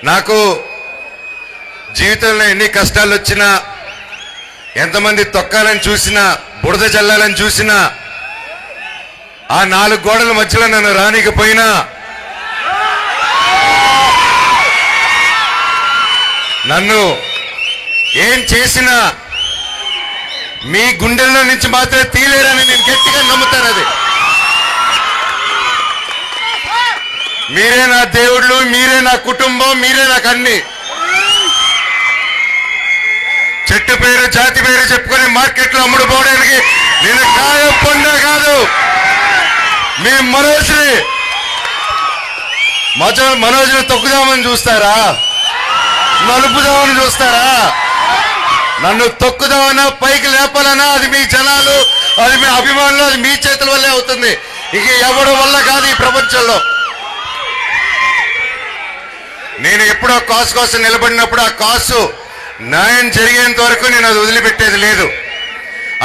నాకు జీవితంలో ఎన్ని కష్టాలు వచ్చినా, ఎంతమంది తొక్కాలని చూసినా, బురద చల్లాలని చూసినా, ఆ 4 గోడల మధ్యలో నన్ను రానికపోయినా, నన్ను ఏం చేసినా మీ గుండెల్లో నుంచి మాత్రమే తీలేరని నేను గట్టిగా నమ్ముతాను. అది మీరే నా దేవుళ్ళు, మీరే నా కుటుంబం, మీరే నాకు అన్ని. చెట్టు పేరు జాతి పేరు చెప్పుకొని మార్కెట్లో అమ్ముడు పోవడానికి నేను కాయ పొందా కాదు. మీ మనోజ్ని తొక్కుదామని చూస్తారా? నలుపుదామని చూస్తారా? నన్ను తొక్కుదామన్నా, పైకి లేపాలన్నా అది మీ జనాలు, అది మీ అభిమానులు, అది మీ చేతుల వల్లే అవుతుంది. ఇక ఎవరి వల్ల కాదు ఈ ప్రపంచంలో. నేను ఎప్పుడో కాసు కోసం నిలబడినప్పుడు ఆ కాసు న్యాయం జరిగేంత వరకు నేను అది వదిలిపెట్టేది లేదు.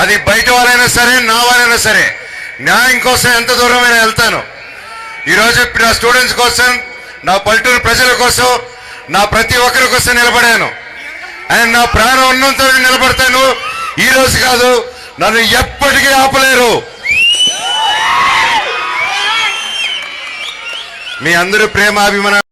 అది బయట వాళ్ళైనా సరే, నా వాళ్ళైనా సరే, న్యాయం కోసం ఎంత దూరమైనా వెళ్తాను. ఈరోజు నా స్టూడెంట్స్ కోసం, నా పల్లెటూరు ప్రజల కోసం, నా ప్రతి ఒక్కరి కోసం నిలబడాను. అండ్ నా ప్రాణం ఉన్నంత నిలబడతాను. ఈ రోజు కాదు, నన్ను ఎప్పటికీ ఆపలేరు. మీ అందరూ ప్రేమ అభిమానం